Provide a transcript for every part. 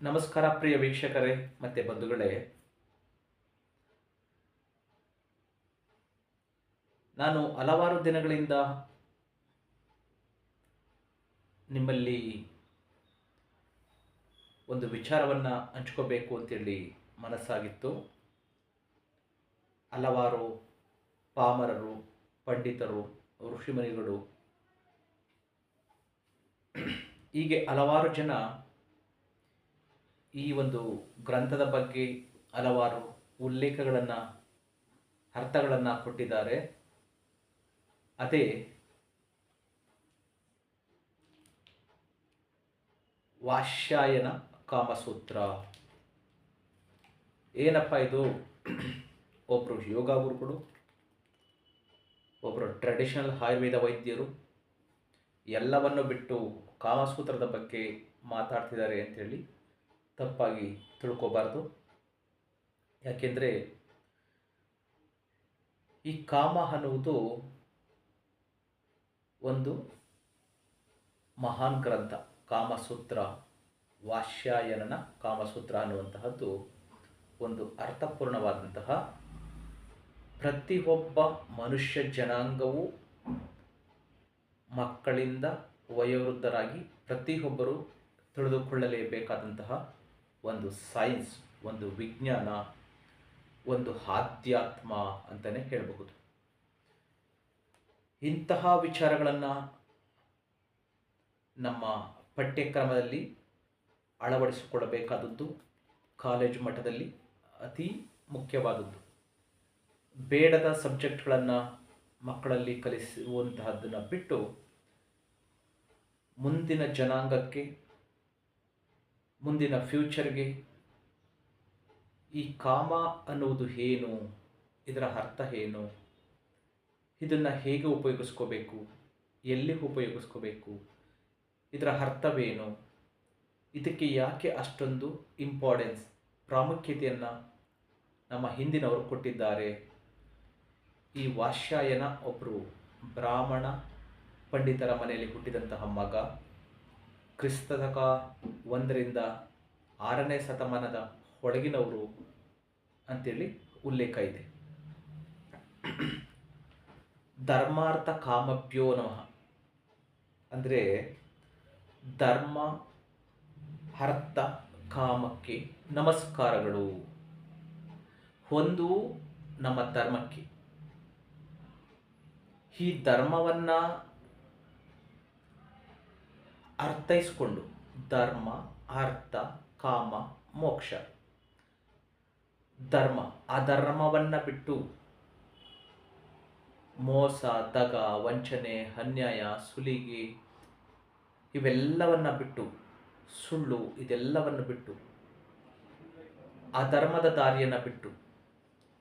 ನಮಸ್ಕಾರ ಪ್ರಿಯ ವೀಕ್ಷಕರೇ ಮತ್ತು ಬಂಧುಗಳೇ. ನಾನು ಹಲವಾರು ದಿನಗಳಿಂದ ನಿಮ್ಮಲ್ಲಿ ಒಂದು ವಿಚಾರವನ್ನು ಹಂಚ್ಕೋಬೇಕು ಅಂತೇಳಿ ಮನಸ್ಸಾಗಿತ್ತು. ಹಲವಾರು ಪಾಮರರು, ಪಂಡಿತರು, ಋಷಿಮುನಿಗಳು, ಹೀಗೆ ಹಲವಾರು ಜನ ಈ ಒಂದು ಗ್ರಂಥದ ಬಗ್ಗೆ ಹಲವಾರು ಉಲ್ಲೇಖಗಳನ್ನು, ಅರ್ಥಗಳನ್ನು ಕೊಟ್ಟಿದ್ದಾರೆ. ಅದೇ ವಾತ್ಸ್ಯಾಯನ ಕಾಮಸೂತ್ರ. ಏನಪ್ಪ ಇದು? ಒಬ್ಬರು ಯೋಗ ಗುರುಗಳು, ಒಬ್ಬರು ಟ್ರೆಡಿಷನಲ್ ಆಯುರ್ವೇದ ವೈದ್ಯರು ಎಲ್ಲವನ್ನು ಬಿಟ್ಟು ಕಾಮಸೂತ್ರದ ಬಗ್ಗೆ ಮಾತಾಡ್ತಿದ್ದಾರೆ ಅಂಥೇಳಿ ತಪ್ಪಾಗಿ ತಿಳ್ಕೋಬಾರ್ದು. ಯಾಕೆಂದರೆ ಈ ಕಾಮ ಅನ್ನುವುದು ಒಂದು ಮಹಾನ್ ಗ್ರಂಥ. ಕಾಮಸೂತ್ರ, ವಾತ್ಸ್ಯಾಯನನ ಕಾಮಸೂತ್ರ ಅನ್ನುವಂತಹದ್ದು ಒಂದು ಅರ್ಥಪೂರ್ಣವಾದಂತಹ, ಪ್ರತಿಯೊಬ್ಬ ಮನುಷ್ಯ ಜನಾಂಗವು ಮಕ್ಕಳಿಂದ ವಯೋವೃದ್ಧರಾಗಿ ಪ್ರತಿಯೊಬ್ಬರು ತಿಳಿದುಕೊಳ್ಳಲೇಬೇಕಾದಂತಹ ಒಂದು ಸೈನ್ಸ್, ಒಂದು ವಿಜ್ಞಾನ, ಒಂದು ಆಧ್ಯಾತ್ಮ ಅಂತಲೇ ಹೇಳಬಹುದು. ಇಂತಹ ವಿಚಾರಗಳನ್ನು ನಮ್ಮ ಪಠ್ಯಕ್ರಮದಲ್ಲಿ ಅಳವಡಿಸಿಕೊಳ್ಳಬೇಕಾದದ್ದು ಕಾಲೇಜು ಮಟ್ಟದಲ್ಲಿ ಅತಿ ಮುಖ್ಯವಾದದ್ದು. ಬೇಡದ ಸಬ್ಜೆಕ್ಟ್ಗಳನ್ನು ಮಕ್ಕಳಲ್ಲಿ ಕಲಿಸುವಂತಹದ್ದನ್ನು ಬಿಟ್ಟು ಮುಂದಿನ ಜನಾಂಗಕ್ಕೆ, ಮುಂದಿನ ಫ್ಯೂಚರ್ಗೆ ಈ ಕಾಮ ಅನ್ನುವುದು ಏನು, ಇದರ ಅರ್ಥ ಏನು, ಇದನ್ನು ಹೇಗೆ ಉಪಯೋಗಿಸ್ಕೋಬೇಕು, ಎಲ್ಲಿ ಉಪಯೋಗಿಸ್ಕೋಬೇಕು, ಇದರ ಅರ್ಥವೇನು, ಇದಕ್ಕೆ ಯಾಕೆ ಅಷ್ಟೊಂದು ಇಂಪಾರ್ಟೆನ್ಸ್, ಪ್ರಾಮುಖ್ಯತೆಯನ್ನು ನಮ್ಮ ಹಿಂದಿನವರು ಕೊಟ್ಟಿದ್ದಾರೆ. ಈ ವಾತ್ಸ್ಯಾಯನ ಒಬ್ಬರು ಬ್ರಾಹ್ಮಣ ಪಂಡಿತರ ಮನೆಯಲ್ಲಿ ಹುಟ್ಟಿದಂತಹ ಮಗ. ಕ್ರಿಸ್ತಶಕ 1ರಿಂದ 6ನೇ ಶತಮಾನದ ಒಳಗಿನವರು ಅಂತೇಳಿ ಉಲ್ಲೇಖ ಇದೆ. ಧರ್ಮಾರ್ಥ ಕಾಮಭ್ಯೋ ನಮಃ ಅಂದರೆ ಧರ್ಮ, ಅರ್ಥ, ಕಾಮಕ್ಕೆ ನಮಸ್ಕಾರಗಳು. ಒಂದು ನಮ್ಮ ಧರ್ಮಕ್ಕೆ, ಈ ಧರ್ಮವನ್ನು ಅರ್ಥೈಸಿಕೊಂಡು ಧರ್ಮ, ಅರ್ಥ, ಕಾಮ, ಮೋಕ್ಷ. ಧರ್ಮ, ಅಧರ್ಮವನ್ನು ಬಿಟ್ಟು ಮೋಸ, ದಗ, ವಂಚನೆ, ಅನ್ಯಾಯ, ಸುಲಿಗೆ ಇವೆಲ್ಲವನ್ನು ಬಿಟ್ಟು, ಸುಳ್ಳು ಇದೆಲ್ಲವನ್ನು ಬಿಟ್ಟು, ಅಧರ್ಮದ ದಾರಿಯನ್ನು ಬಿಟ್ಟು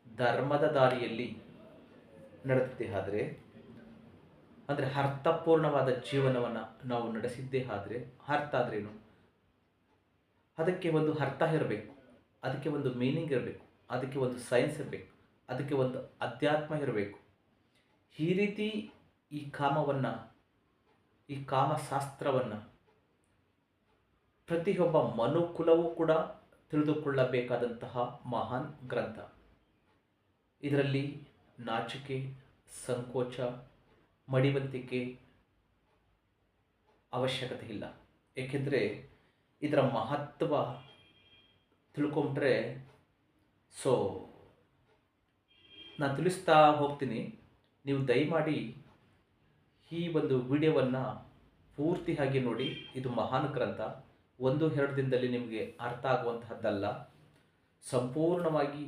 ಧರ್ಮದ ದಾರಿಯಲ್ಲಿ ನಡೆದಿದ್ದೇ ಆದರೆ, ಅಂದರೆ ಅರ್ಥಪೂರ್ಣವಾದ ಜೀವನವನ್ನು ನಾವು ನಡೆಸಿದ್ದೇ ಆದರೆ, ಅರ್ಥ ಆದ್ರೇನು? ಅದಕ್ಕೆ ಒಂದು ಅರ್ಥ ಇರಬೇಕು, ಅದಕ್ಕೆ ಒಂದು ಮೀನಿಂಗ್ ಇರಬೇಕು, ಅದಕ್ಕೆ ಒಂದು ಸೈನ್ಸ್ ಇರಬೇಕು, ಅದಕ್ಕೆ ಒಂದು ಅಧ್ಯಾತ್ಮ ಇರಬೇಕು. ಈ ರೀತಿ ಈ ಕಾಮವನ್ನು, ಈ ಕಾಮಶಾಸ್ತ್ರವನ್ನು ಪ್ರತಿಯೊಬ್ಬ ಮನುಕುಲವೂ ಕೂಡ ತಿಳಿದುಕೊಳ್ಳಬೇಕಾದಂತಹ ಮಹಾನ್ ಗ್ರಂಥ. ಇದರಲ್ಲಿ ನಾಚಿಕೆ, ಸಂಕೋಚ, ಮಡಿವಂತಿಕೆ ಅವಶ್ಯಕತೆ ಇಲ್ಲ. ಏಕೆಂದರೆ ಇದರ ಮಹತ್ವ ತಿಳ್ಕೊಂಡ್ರೆ, ನಾನು ತಿಳಿಸ್ತಾ ಹೋಗ್ತೀನಿ. ನೀವು ದಯಮಾಡಿ ಈ ಒಂದು ವಿಡಿಯೋವನ್ನು ಪೂರ್ತಿಯಾಗಿ ನೋಡಿ. ಇದು ಮಹಾನ್ ಗ್ರಂಥ. 1-2 ದಿನದಲ್ಲಿ ನಿಮಗೆ ಅರ್ಥ ಆಗುವಂತಹದ್ದಲ್ಲ. ಸಂಪೂರ್ಣವಾಗಿ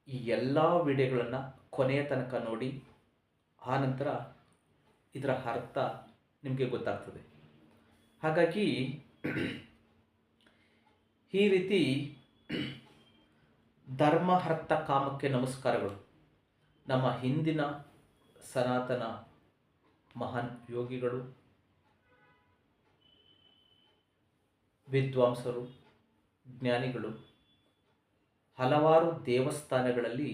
ಈ ಎಲ್ಲ ವಿಡಿಯೋಗಳನ್ನು ಕೊನೆಯ ತನಕ ನೋಡಿ. ಆನಂತರ ಇದರ ಅರ್ಥ ನಿಮಗೆ ಗೊತ್ತಾಗ್ತದೆ. ಹಾಗಾಗಿ ಈ ರೀತಿ ಧರ್ಮ, ಅರ್ಥ, ಕಾಮಕ್ಕೆ ನಮಸ್ಕಾರಗಳು. ನಮ್ಮ ಹಿಂದಿನ ಸನಾತನ ಮಹಾನ್ ಯೋಗಿಗಳು, ವಿದ್ವಾಂಸರು, ಜ್ಞಾನಿಗಳು ಹಲವಾರು ದೇವಸ್ಥಾನಗಳಲ್ಲಿ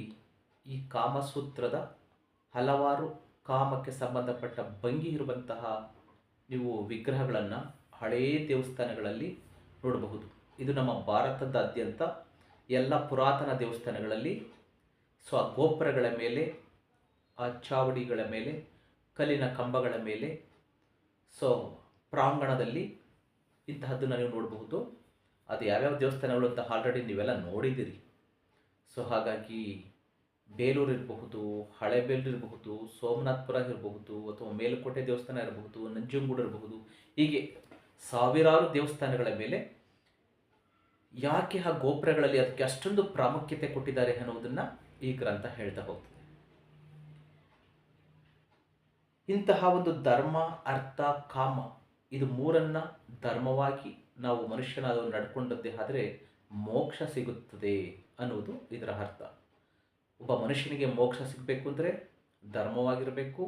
ಈ ಕಾಮಸೂತ್ರದ ಹಲವಾರು ಕಾಮಕ್ಕೆ ಸಂಬಂಧಪಟ್ಟ ಭಂಗಿ ಇರುವಂತಹ ನೀವು ವಿಗ್ರಹಗಳನ್ನು ಹಳೆಯ ದೇವಸ್ಥಾನಗಳಲ್ಲಿ ನೋಡಬಹುದು. ಇದು ನಮ್ಮ ಭಾರತದಾದ್ಯಂತ ಎಲ್ಲ ಪುರಾತನ ದೇವಸ್ಥಾನಗಳಲ್ಲಿ ಸೊ ಆ ಗೋಪುರಗಳ ಮೇಲೆ, ಆ ಚಾವಡಿಗಳ ಮೇಲೆ, ಕಲ್ಲಿನ ಕಂಬಗಳ ಮೇಲೆ, ಸೊ ಪ್ರಾಂಗಣದಲ್ಲಿ ಇಂತಹದ್ದನ್ನು ನೀವು ನೋಡಬಹುದು. ಅದು ಯಾವ್ಯಾವ ದೇವಸ್ಥಾನಗಳು ಅಂತ ಆಲ್ರೆಡಿ ನೀವೆಲ್ಲ ನೋಡಿದ್ದೀರಿ. ಸೊ ಹಾಗಾಗಿ ಬೇಲೂರು ಇರಬಹುದು, ಹಳೆಬೇಲೂರು ಇರಬಹುದು, ಸೋಮನಾಥಪುರ ಇರಬಹುದು, ಅಥವಾ ಮೇಲುಕೋಟೆ ದೇವಸ್ಥಾನ ಇರಬಹುದು, ನಂಜನಗೂಡು ಇರಬಹುದು, ಹೀಗೆ ಸಾವಿರಾರು ದೇವಸ್ಥಾನಗಳ ಮೇಲೆ ಯಾಕೆ ಆ ಗೋಪುರಗಳಲ್ಲಿ ಅದಕ್ಕೆ ಅಷ್ಟೊಂದು ಪ್ರಾಮುಖ್ಯತೆ ಕೊಟ್ಟಿದ್ದಾರೆ ಅನ್ನೋದನ್ನು ಈ ಗ್ರಂಥ ಹೇಳ್ತಾ ಹೋಗ್ತದೆ. ಇಂತಹ ಒಂದು ಧರ್ಮ, ಅರ್ಥ, ಕಾಮ ಇದು ಮೂರನ್ನ ಧರ್ಮವಾಗಿ ನಾವು ಮನುಷ್ಯನಾದವರು ನಡ್ಕೊಂಡದ್ದೇ ಆದರೆ ಮೋಕ್ಷ ಸಿಗುತ್ತದೆ ಅನ್ನೋದು ಇದರ ಅರ್ಥ. ಒಬ್ಬ ಮನುಷ್ಯನಿಗೆ ಮೋಕ್ಷ ಸಿಗಬೇಕು ಅಂದರೆ ಧರ್ಮವಾಗಿರಬೇಕು,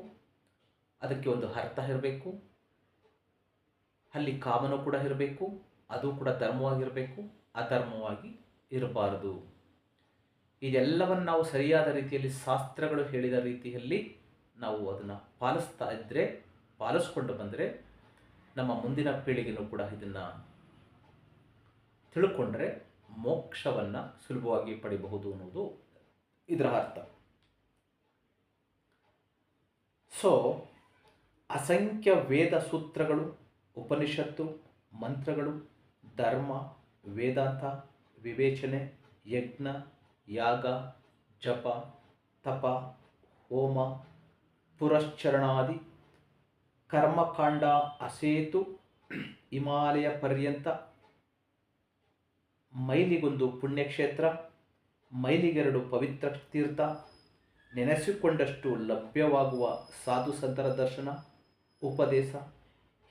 ಅದಕ್ಕೆ ಒಂದು ಅರ್ಥ ಇರಬೇಕು, ಅಲ್ಲಿ ಕಾಮನೂ ಕೂಡ ಇರಬೇಕು, ಅದು ಕೂಡ ಧರ್ಮವಾಗಿರಬೇಕು, ಅಧರ್ಮವಾಗಿ ಇರಬಾರದು. ಇದೆಲ್ಲವನ್ನು ನಾವು ಸರಿಯಾದ ರೀತಿಯಲ್ಲಿ ಶಾಸ್ತ್ರಗಳು ಹೇಳಿದ ರೀತಿಯಲ್ಲಿ ನಾವು ಅದನ್ನು ಪಾಲಿಸ್ಕೊಂಡು ಬಂದರೆ ನಮ್ಮ ಮುಂದಿನ ಪೀಳಿಗೆನೂ ಕೂಡ ಇದನ್ನು ತಿಳ್ಕೊಂಡ್ರೆ ಮೋಕ್ಷವನ್ನು ಸುಲಭವಾಗಿ ಪಡಿಬಹುದು ಅನ್ನೋದು ಇದರ ಅರ್ಥ. ಸೊ ಅಸಂಖ್ಯ ವೇದ ಸೂತ್ರಗಳು, ಉಪನಿಷತ್ತು, ಮಂತ್ರಗಳು, ಧರ್ಮ, ವೇದಾಂತ, ವಿವೇಚನೆ, ಯಜ್ಞ, ಯಾಗ, ಜಪ, ತಪ, ಹೋಮ, ಪುರಶ್ಚರಣಾದಿ ಕರ್ಮಕಾಂಡ ಅಸೇತು ಹಿಮಾಲಯ ಪರ್ಯಂತ, ಮೈಲಿಗೊಂದು ಪುಣ್ಯಕ್ಷೇತ್ರ, ಮೈಲಿಗೆರಡು ಪವಿತ್ರ ತೀರ್ಥ, ನೆನೆಸಿಕೊಂಡಷ್ಟು ಲಭ್ಯವಾಗುವ ಸಾಧು ಸಂತರ ದರ್ಶನ, ಉಪದೇಶ,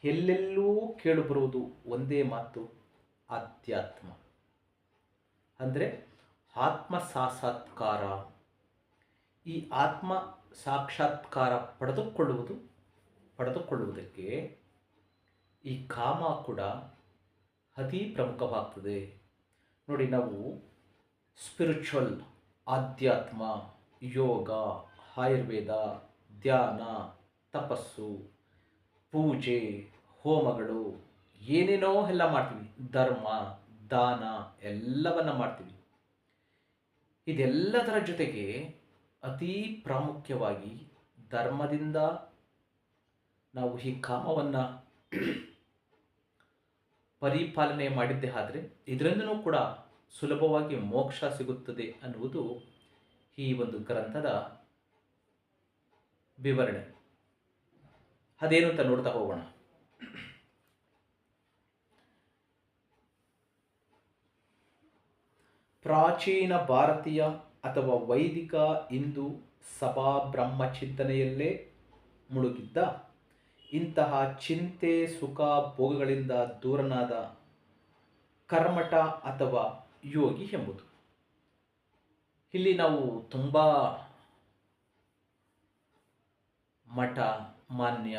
ಎಲ್ಲೆಲ್ಲೂ ಕೇಳಿಬರುವುದು ಒಂದೇ ಮಾತು, ಆಧ್ಯಾತ್ಮ ಅಂದರೆ ಆತ್ಮ ಸಾಕ್ಷಾತ್ಕಾರ. ಈ ಆತ್ಮ ಸಾಕ್ಷಾತ್ಕಾರ ಪಡೆದುಕೊಳ್ಳುವುದಕ್ಕೆ ಈ ಕಾಮ ಕೂಡ ಅತಿ ಪ್ರಮುಖವಾಗ್ತದೆ. ನೋಡಿ, ನಾವು ಸ್ಪಿರಿಚುವಲ್, ಆಧ್ಯಾತ್ಮ, ಯೋಗ, ಆಯುರ್ವೇದ, ಧ್ಯಾನ, ತಪಸ್ಸು, ಪೂಜೆ, ಹೋಮಗಳು ಏನೇನೋ ಎಲ್ಲ ಮಾಡ್ತೀವಿ, ಧರ್ಮ, ದಾನ ಎಲ್ಲವನ್ನ ಮಾಡ್ತೀವಿ. ಇದೆಲ್ಲದರ ಜೊತೆಗೆ ಅತಿ ಪ್ರಾಮುಖ್ಯವಾಗಿ ಧರ್ಮದಿಂದ ನಾವು ಈ ಕಾಮವನ್ನು ಪರಿಪಾಲನೆ ಮಾಡಿದ್ದೇ ಆದರೆ ಇದರಿಂದನೂ ಕೂಡ ಸುಲಭವಾಗಿ ಮೋಕ್ಷ ಸಿಗುತ್ತದೆ ಅನ್ನುವುದು ಈ ಒಂದು ಗ್ರಂಥದ ವಿವರಣೆ. ಅದೇನು ಅಂತ ನೋಡ್ತಾ ಹೋಗೋಣ. ಪ್ರಾಚೀನ ಭಾರತೀಯ ಅಥವಾ ವೈದಿಕ ಹಿಂದೂ ಸಭಾ ಬ್ರಹ್ಮ ಚಿಂತನೆಯಲ್ಲೇ ಮುಳುಗಿದ್ದ ಇಂತಹ ಚಿಂತೆ, ಸುಖ, ಭೋಗಗಳಿಂದ ದೂರನಾದ ಕರ್ಮಠ ಅಥವಾ ಯೋಗಿ ಎಂಬುದು. ಇಲ್ಲಿ ನಾವು ತುಂಬ ಮಠ, ಮಾನ್ಯ,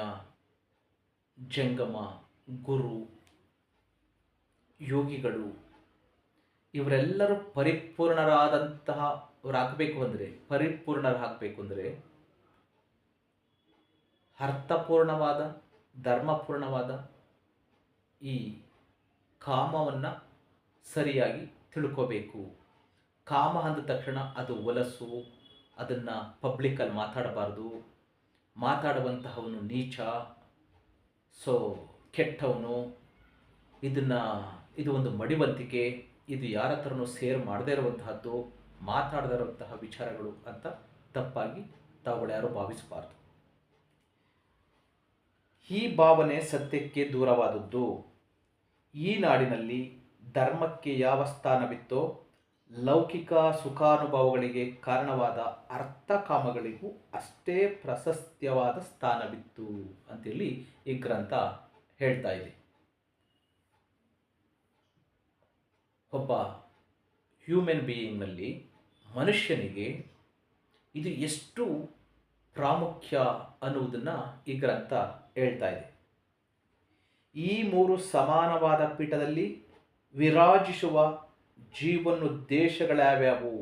ಜಂಗಮ, ಗುರು, ಯೋಗಿಗಳು ಇವರೆಲ್ಲರೂ ಪರಿಪೂರ್ಣರಾಗಬೇಕು ಅಂದರೆ ಅರ್ಥಪೂರ್ಣವಾದ, ಧರ್ಮಪೂರ್ಣವಾದ ಈ ಕಾಮವನ್ನು ಸರಿಯಾಗಿ ತಿಳ್ಕೋಬೇಕು. ಕಾಮ ಅಂದ ತಕ್ಷಣ ಅದು ಒಲಸು, ಅದನ್ನು ಪಬ್ಲಿಕ್ಕಲ್ಲಿ ಮಾತಾಡಬಾರ್ದು, ಮಾತಾಡುವಂತಹವನು ನೀಚ, ಸೊ ಕೆಟ್ಟವನು, ಇದು ಒಂದು ಮಡಿವಂತಿಕೆ, ಇದು ಯಾರ ಹತ್ರನೂ ಶೇರ್ ಮಾಡದೇ ಇರುವಂತಹದ್ದು, ಮಾತಾಡದೇ ಇರುವಂತಹ ವಿಚಾರಗಳು ಅಂತ ತಪ್ಪಾಗಿ ತಾವುಗಳು ಯಾರು ಭಾವಿಸಬಾರ್ದು. ಈ ಭಾವನೆ ಸತ್ಯಕ್ಕೆ ದೂರವಾದದ್ದು. ಈ ನಾಡಿನಲ್ಲಿ ಧರ್ಮಕ್ಕೆ ಯಾವ ಸ್ಥಾನವಿತ್ತೋ ಲೌಕಿಕ ಸುಖಾನುಭವಗಳಿಗೆ ಕಾರಣವಾದ ಅರ್ಥಕಾಮಗಳಿಗೂ ಅಷ್ಟೇ ಪ್ರಶಸ್ತ್ಯವಾದ ಸ್ಥಾನವಿತ್ತು ಅಂತೇಳಿ ಈ ಗ್ರಂಥ ಹೇಳ್ತಾ ಇದೆ. ಒಬ್ಬ ಹ್ಯೂಮನ್ ಬೀಯಿಂಗ್ನಲ್ಲಿ, ಮನುಷ್ಯನಿಗೆ ಇದು ಎಷ್ಟು ಪ್ರಾಮುಖ್ಯ ಅನ್ನುವುದನ್ನು ಈ ಗ್ರಂಥ ಹೇಳ್ತಾ ಇದೆ. ಈ ಮೂರು ಸಮಾನವಾದ ಪೀಠದಲ್ಲಿ ವಿರಾಜಿಸುವ ಜೀವನೋದ್ದೇಶಗಳ್ಯಾವ್ಯಾವು?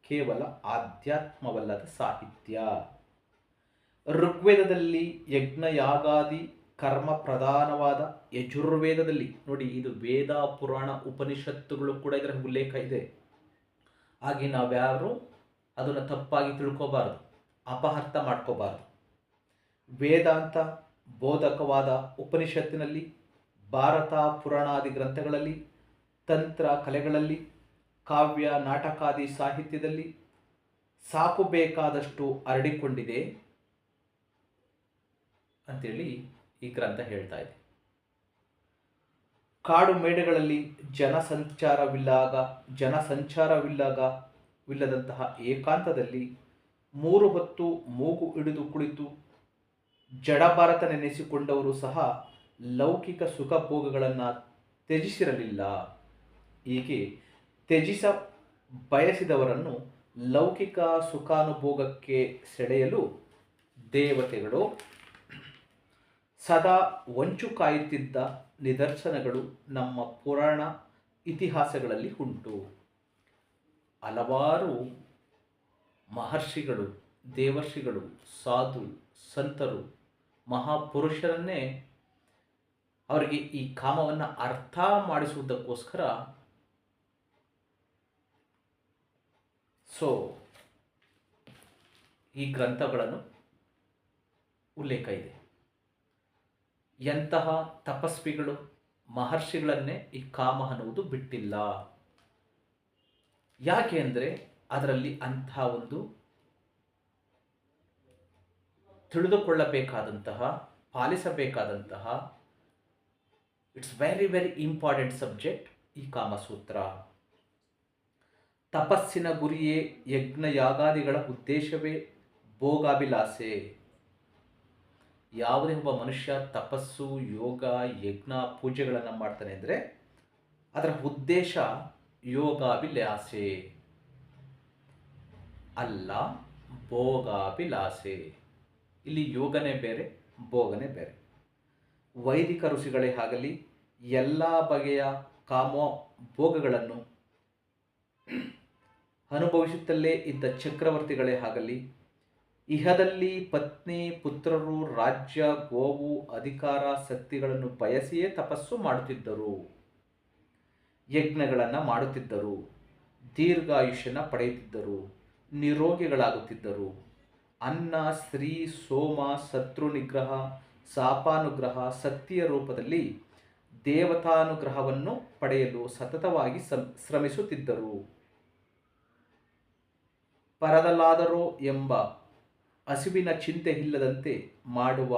ಕೇವಲ ಆಧ್ಯಾತ್ಮವಲ್ಲದ ಸಾಹಿತ್ಯ. ಋಗ್ವೇದದಲ್ಲಿ ಯಜ್ಞ, ಯಾಗಾದಿ ಕರ್ಮ ಪ್ರಧಾನವಾದ ಯಜುರ್ವೇದದಲ್ಲಿ ನೋಡಿ, ಇದು ವೇದ ಪುರಾಣ ಉಪನಿಷತ್ತುಗಳು ಕೂಡ ಇದರ ಉಲ್ಲೇಖ ಇದೆ. ಹಾಗೆ ನಾವ್ಯಾರು ಅದನ್ನು ತಪ್ಪಾಗಿ ತಿಳ್ಕೋಬಾರದು, ಅಪಹರ್ಥ ಮಾಡ್ಕೋಬಾರದು. ವೇದಾಂತ ಬೋಧಕವಾದ ಉಪನಿಷತ್ತಿನಲ್ಲಿ, ಭಾರತ ಪುರಾಣಾದಿ ಗ್ರಂಥಗಳಲ್ಲಿ, ತಂತ್ರ ಕಲೆಗಳಲ್ಲಿ, ಕಾವ್ಯ ನಾಟಕಾದಿ ಸಾಹಿತ್ಯದಲ್ಲಿ ಸಾಕು ಬೇಕಾದಷ್ಟು ಹರಡಿಕೊಂಡಿದೆ ಅಂತೇಳಿ ಈ ಗ್ರಂಥ ಹೇಳ್ತಾ ಇದೆ. ಕಾಡು ಮೇಡುಗಳಲ್ಲಿ ಜನಸಂಚಾರವಿಲ್ಲದಂತಹ ಏಕಾಂತದಲ್ಲಿ 3 ಹೊತ್ತು ಮೂಗು ಹಿಡಿದು ಕುಳಿತು ಜಡಭಾರತ ನೆನೆಸಿಕೊಂಡವರು ಸಹ ಲೌಕಿಕ ಸುಖ ಭೋಗಗಳನ್ನು ತ್ಯಜಿಸಿರಲಿಲ್ಲ. ಹೀಗೆ ತ್ಯಜಿಸ ಬಯಸಿದವರನ್ನು ಲೌಕಿಕ ಸುಖಾನುಭೋಗಕ್ಕೆ ಸೆಳೆಯಲು ದೇವತೆಗಳು ಸದಾ ಹೊಂಚು ಕಾಯುತ್ತಿದ್ದ ನಿದರ್ಶನಗಳು ನಮ್ಮ ಪುರಾಣ ಇತಿಹಾಸಗಳಲ್ಲಿ ಉಂಟು. ಹಲವಾರು ಮಹರ್ಷಿಗಳು, ದೇವರ್ಷಿಗಳು, ಸಾಧು ಸಂತರು, ಮಹಾಪುರುಷರನ್ನೇ ಅವರಿಗೆ ಈ ಕಾಮವನ್ನು ಅರ್ಥ ಮಾಡಿಸುವುದಕ್ಕೋಸ್ಕರ ಈ ಗ್ರಂಥಗಳನ್ನು ಉಲ್ಲೇಖ ಇದೆ. ಎಂತಹ ತಪಸ್ವಿಗಳು, ಮಹರ್ಷಿಗಳನ್ನೇ ಈ ಕಾಮ ಅನ್ನುವುದು ಬಿಟ್ಟಿಲ್ಲ. ಯಾಕೆ ಅಂದರೆ ಅದರಲ್ಲಿ ಅಂತಹ ಒಂದು ತಿಳಿದುಕೊಳ್ಳಬೇಕಾದಂತಹ, ಪಾಲಿಸಬೇಕಾದಂತಹ it's very very important subject ಈ ಕಾಮಸೂತ್ರ. ತಪಸ್ಸಿನ ಗುರಿಯೇ ಯಜ್ಞ ಯಾಗಾದಿಗಳ ಉದ್ದೇಶವೇ ಭೋಗಾಭಿಲಾಸೆ. ಯಾವುದೇ ಒಬ್ಬ ಮನುಷ್ಯ ತಪಸ್ಸು, ಯೋಗ, ಯಜ್ಞ, ಪೂಜೆಗಳನ್ನು ಮಾಡ್ತಾನೆ ಅಂದರೆ ಅದರ ಉದ್ದೇಶ ಯೋಗಾಭಿಲಾಸೆ ಅಲ್ಲ, ಭೋಗಾಭಿಲಾಸೆ. ಇಲ್ಲಿ ಯೋಗನೇ ಬೇರೆ, ಭೋಗನೇ ಬೇರೆ. ವೈದಿಕ ಋಷಿಗಳೇ ಆಗಲಿ, ಎಲ್ಲ ಬಗೆಯ ಕಾಮ ಭೋಗಗಳನ್ನು ಅನುಭವಿಸುತ್ತಲೇ ಇದ್ದ ಚಕ್ರವರ್ತಿಗಳೇ ಆಗಲಿ, ಇಹದಲ್ಲಿ ಪತ್ನಿ, ಪುತ್ರರು, ರಾಜ್ಯ, ಗೋವು, ಅಧಿಕಾರ, ಶಕ್ತಿಗಳನ್ನು ಬಯಸಿಯೇ ತಪಸ್ಸು ಮಾಡುತ್ತಿದ್ದರು, ಯಜ್ಞಗಳನ್ನು ಮಾಡುತ್ತಿದ್ದರು, ದೀರ್ಘಾಯುಷ್ಯನ ಪಡೆಯುತ್ತಿದ್ದರು, ನಿರೋಗಿಗಳಾಗುತ್ತಿದ್ದರು. ಅನ್ನ, ಸ್ತ್ರೀ, ಸೋಮ, ಶತ್ರು ನಿಗ್ರಹ, ಶಾಪಾನುಗ್ರಹ, ಶಕ್ತಿಯ ರೂಪದಲ್ಲಿ ದೇವತಾನುಗ್ರಹವನ್ನು ಪಡೆಯಲು ಸತತವಾಗಿ ಶ್ರಮಿಸುತ್ತಿದ್ದರು. ಪರದಲ್ಲಾದರೋ ಎಂಬ ಹಸಿವಿನ ಚಿಂತೆ ಇಲ್ಲದಂತೆ ಮಾಡುವ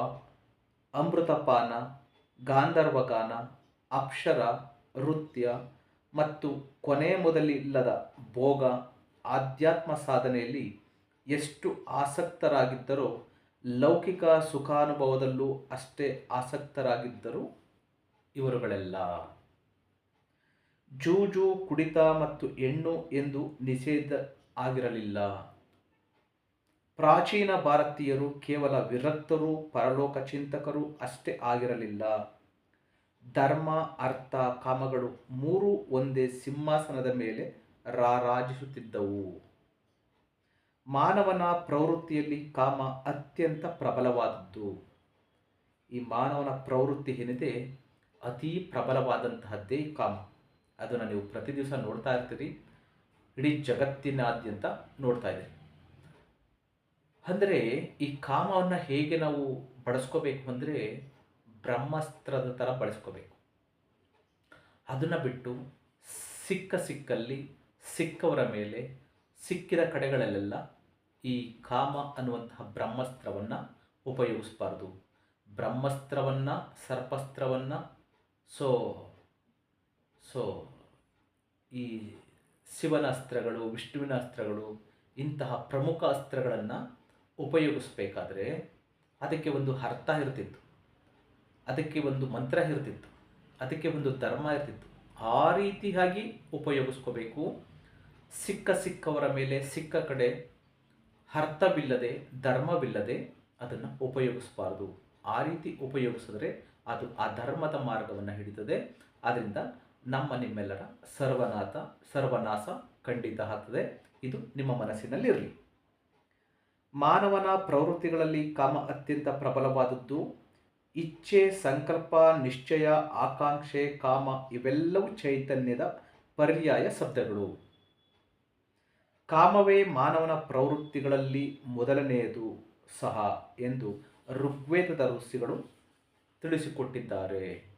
ಅಮೃತಪಾನ, ಗಾಂಧರ್ವಗಾನ, ಅಪ್ಸರ ನೃತ್ಯ ಮತ್ತು ಕೊನೆ ಮೊದಲಿಲ್ಲದ ಭೋಗ, ಆಧ್ಯಾತ್ಮ ಸಾಧನೆಯಲ್ಲಿ ಎಷ್ಟು ಆಸಕ್ತರಾಗಿದ್ದರೋ ಲೌಕಿಕ ಸುಖಾನುಭವದಲ್ಲೂ ಅಷ್ಟೇ ಆಸಕ್ತರಾಗಿದ್ದರು ಇವರುಗಳೆಲ್ಲ. ಜೂಜು, ಕುಡಿತ ಮತ್ತು ಹೆಣ್ಣು ಎಂದು ನಿಷೇಧ ಆಗಿರಲಿಲ್ಲ. ಪ್ರಾಚೀನ ಭಾರತೀಯರು ಕೇವಲ ವಿರಕ್ತರು, ಪರಲೋಕ ಚಿಂತಕರು ಅಷ್ಟೇ ಆಗಿರಲಿಲ್ಲ. ಧರ್ಮ, ಅರ್ಥ, ಕಾಮಗಳು 3 ಒಂದೇ ಸಿಂಹಾಸನದ ಮೇಲೆ ರಾರಾಜಿಸುತ್ತಿದ್ದವು. ಮಾನವನ ಪ್ರವೃತ್ತಿಯಲ್ಲಿ ಕಾಮ ಅತ್ಯಂತ ಪ್ರಬಲವಾದದ್ದು. ಈ ಮಾನವನ ಪ್ರವೃತ್ತಿ ಏನಿದೆ, ಅತಿ ಪ್ರಬಲವಾದಂತಹದ್ದೇ ಕಾಮ. ಅದನ್ನು ನೀವು ಪ್ರತಿ ದಿವಸ ನೋಡ್ತಾ ಇರ್ತೀರಿ, ಇಡೀ ಜಗತ್ತಿನಾದ್ಯಂತ ನೋಡ್ತಾ ಇದ್ದೀರಿ. ಅಂದರೆ ಈ ಕಾಮವನ್ನು ಹೇಗೆ ನಾವು ಬಳಸ್ಕೋಬೇಕು ಅಂದರೆ ಬ್ರಹ್ಮಾಸ್ತ್ರದ ಥರ ಬಳಸ್ಕೋಬೇಕು. ಅದನ್ನು ಬಿಟ್ಟು ಸಿಕ್ಕಲ್ಲಿ, ಸಿಕ್ಕವರ ಮೇಲೆ, ಸಿಕ್ಕಿದ ಕಡೆಗಳಲ್ಲೆಲ್ಲ ಈ ಕಾಮ ಅನ್ನುವಂತಹ ಬ್ರಹ್ಮಾಸ್ತ್ರವನ್ನು ಉಪಯೋಗಿಸಬಾರ್ದು. ಬ್ರಹ್ಮಾಸ್ತ್ರವನ್ನು, ಸರ್ಪಾಸ್ತ್ರವನ್ನು ಈ ಶಿವನ ಅಸ್ತ್ರಗಳು, ವಿಷ್ಣುವಿನ ಅಸ್ತ್ರಗಳು, ಇಂತಹ ಪ್ರಮುಖ ಅಸ್ತ್ರಗಳನ್ನು ಉಪಯೋಗಿಸಬೇಕಾದ್ರೆ ಅದಕ್ಕೆ ಒಂದು ಅರ್ಥ ಇರ್ತಿತ್ತು, ಅದಕ್ಕೆ ಒಂದು ಮಂತ್ರ ಇರ್ತಿತ್ತು, ಅದಕ್ಕೆ ಒಂದು ಧರ್ಮ ಇರ್ತಿತ್ತು. ಆ ರೀತಿಯಾಗಿ ಉಪಯೋಗಿಸ್ಕೋಬೇಕು. ಸಿಕ್ಕವರ ಮೇಲೆ, ಸಿಕ್ಕ ಕಡೆ ಅರ್ಥವಿಲ್ಲದೆ, ಧರ್ಮವಿಲ್ಲದೆ ಅದನ್ನು ಉಪಯೋಗಿಸಬಾರ್ದು. ಆ ರೀತಿ ಉಪಯೋಗಿಸಿದ್ರೆ ಅದು ಅಧರ್ಮದ ಮಾರ್ಗವನ್ನು ಹಿಡಿತದೆ. ಆದ್ದರಿಂದ ನಿಮ್ಮೆಲ್ಲರ ಸರ್ವನಾಶ ಖಂಡಿತ ಆಗ್ತದೆ. ಇದು ನಿಮ್ಮ ಮನಸ್ಸಿನಲ್ಲಿರಲಿ. ಮಾನವನ ಪ್ರವೃತ್ತಿಗಳಲ್ಲಿ ಕಾಮ ಅತ್ಯಂತ ಪ್ರಬಲವಾದದ್ದು. ಇಚ್ಛೆ, ಸಂಕಲ್ಪ, ನಿಶ್ಚಯ, ಆಕಾಂಕ್ಷೆ, ಕಾಮ ಇವೆಲ್ಲವೂ ಚೈತನ್ಯದ ಪರ್ಯಾಯ ಶಬ್ದಗಳು. ಕಾಮವೇ ಮಾನವನ ಪ್ರವೃತ್ತಿಗಳಲ್ಲಿ ಮೊದಲನೆಯದು ಸಹ ಎಂದು ಋಗ್ವೇದದ ಋಷಿಗಳು ತಿಳಿಸಿಕೊಟ್ಟಿದ್ದಾರೆ.